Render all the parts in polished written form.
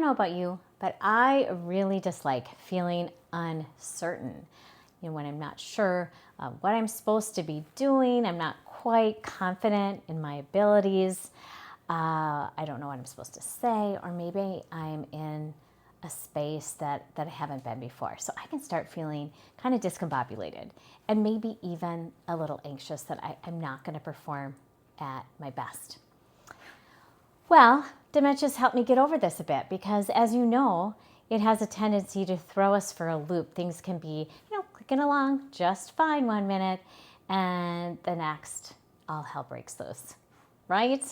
don't know about you, but I really dislike feeling uncertain. When I'm not sure what I'm supposed to be doing, I'm not quite confident in my abilities. I don't know what I'm supposed to say, or maybe I'm in a space that I haven't been before. So I can start feeling kind of discombobulated and maybe even a little anxious that I'm not going to perform at my best. Well, dementia's helped me get over this a bit because, as you know, it has a tendency to throw us for a loop. Things can be, clicking along just fine one minute, and the next, all hell breaks loose, right?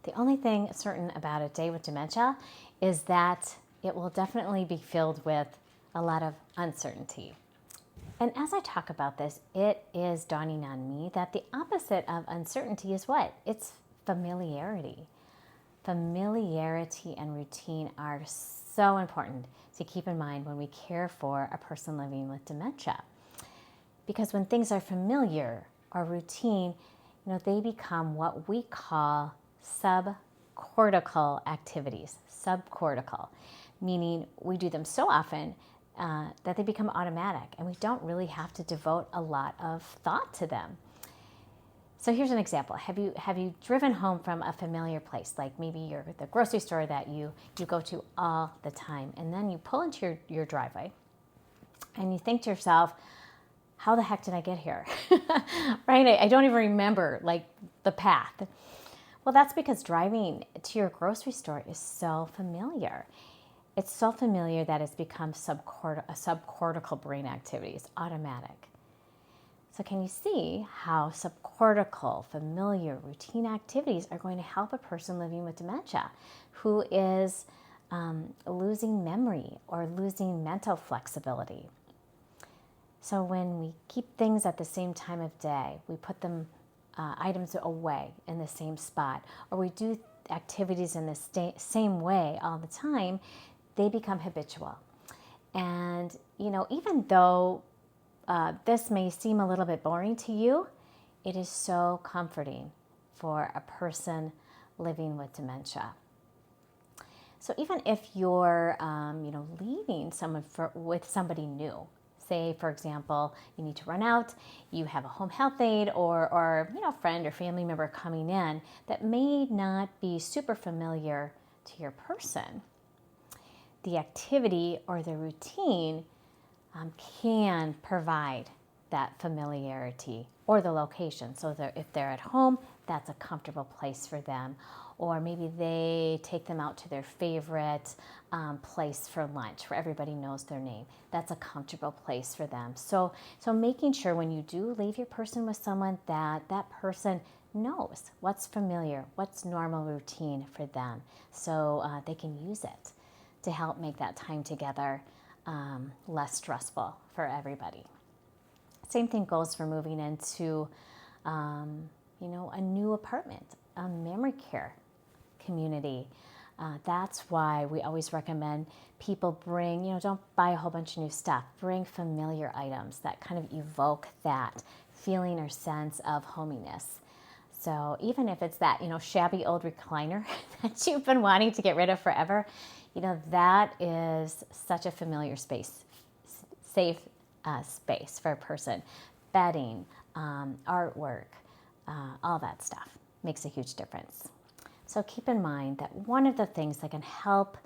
The only thing certain about a day with dementia is that it will definitely be filled with a lot of uncertainty. And as I talk about this, it is dawning on me that the opposite of uncertainty is what? It's familiarity. Familiarity and routine are so important to keep in mind when we care for a person living with dementia. Because when things are familiar or routine, they become what we call subcortical activities. Subcortical, meaning we do them so often that they become automatic and we don't really have to devote a lot of thought to them. So here's an example. Have you driven home from a familiar place, like maybe you're the grocery store that you go to all the time, and then you pull into your driveway and you think to yourself, how the heck did I get here? Right? I don't even remember the path. Well, that's because driving to your grocery store is so familiar. It's so familiar that it's become subcortical brain activity. It's automatic. So can you see how subcortical, familiar, routine activities are going to help a person living with dementia who is losing memory or losing mental flexibility? So when we keep things at the same time of day, we put them items away in the same spot, or we do activities in the same way all the time, they become habitual. And, even though this may seem a little bit boring to you, it is so comforting for a person living with dementia. So even if you're, leaving someone with somebody new, say, for example, you need to run out, you have a home health aide or friend or family member coming in that may not be super familiar to your person, the activity or the routine can provide that familiarity, or the location. So if they're at home, that's a comfortable place for them. Or maybe they take them out to their favorite place for lunch where everybody knows their name. That's a comfortable place for them. So making sure when you do leave your person with someone that person knows what's familiar, what's normal routine for them, so they can use it to help make that time together less stressful for everybody. Same thing goes for moving into, a new apartment, a memory care community. That's why we always recommend people bring, don't buy a whole bunch of new stuff. Bring familiar items that kind of evoke that feeling or sense of hominess. So even if it's that, shabby old recliner that you've been wanting to get rid of forever, that is such a familiar space, safe space for a person. Bedding, artwork, all that stuff makes a huge difference. So keep in mind that one of the things that can help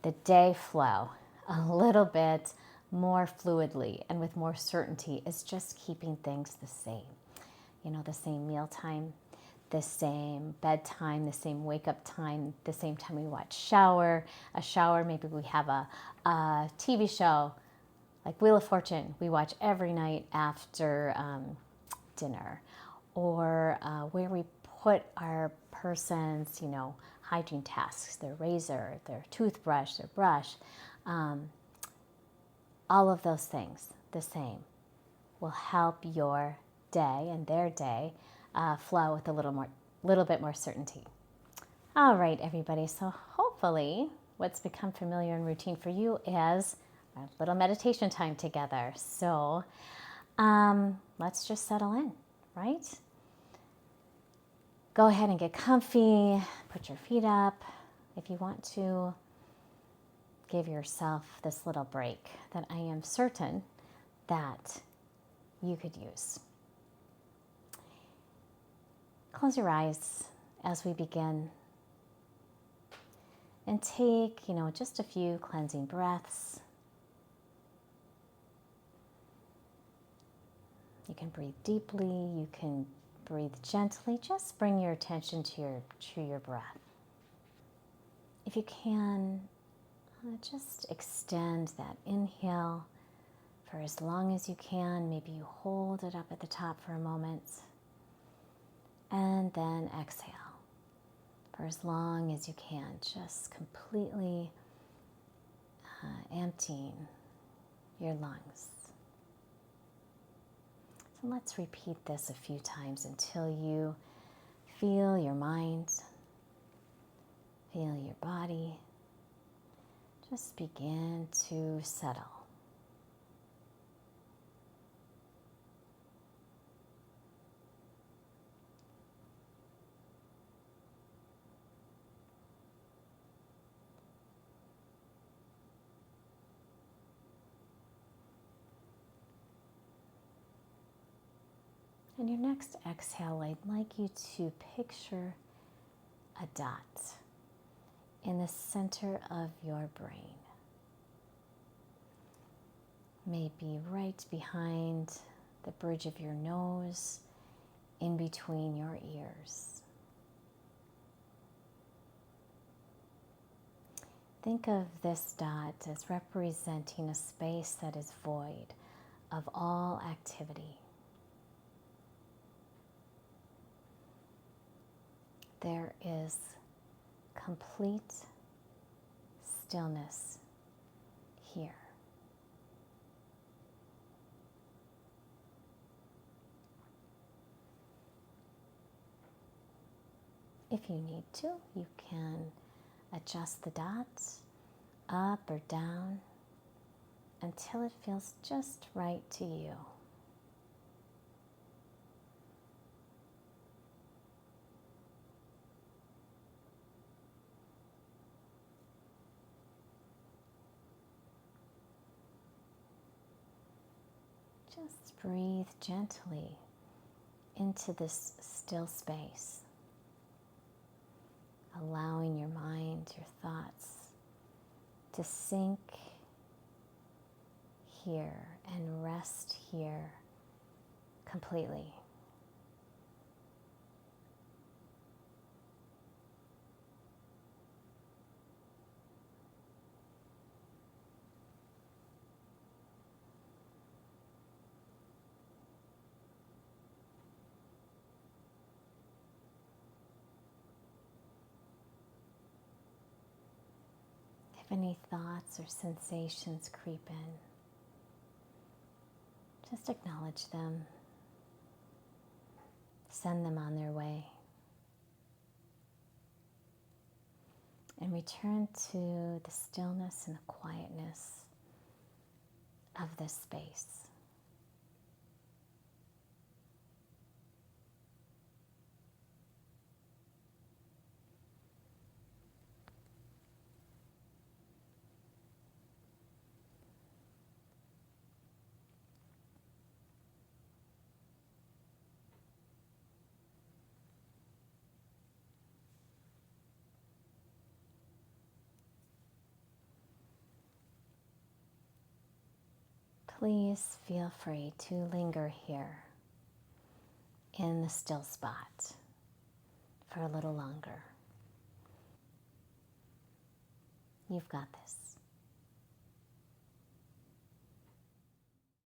the day flow a little bit more fluidly and with more certainty is just keeping things the same. The same mealtime, the same bedtime, the same wake-up time, the same time we watch a shower. Maybe we have a TV show like Wheel of Fortune we watch every night after dinner, or where we put our person's, hygiene tasks, their razor, their toothbrush, their brush, all of those things the same will help your day and their day flow with a little bit more certainty. All right, everybody. So hopefully what's become familiar and routine for you is a little meditation time together. So let's just settle in, right? Go ahead and get comfy. Put your feet up if you want to. give yourself this little break that I am certain that you could use. Close your eyes as we begin and take, just a few cleansing breaths. You can breathe deeply, you can breathe gently. Just bring your attention to your breath. If you can, just extend that inhale for as long as you can. Maybe you hold it up at the top for a moment. And then exhale for as long as you can, just completely emptying your lungs. So let's repeat this a few times until you feel your mind, feel your body just begin to settle. And your next exhale, I'd like you to picture a dot in the center of your brain. Maybe right behind the bridge of your nose, in between your ears. Think of this dot as representing a space that is void of all activity. There is complete stillness here. If you need to, you can adjust the dots up or down until it feels just right to you. Just breathe gently into this still space, allowing your mind, your thoughts to sink here and rest here completely. If any thoughts or sensations creep in, just acknowledge them, send them on their way, and return to the stillness and the quietness of this space. Please feel free to linger here in the still spot for a little longer. You've got this.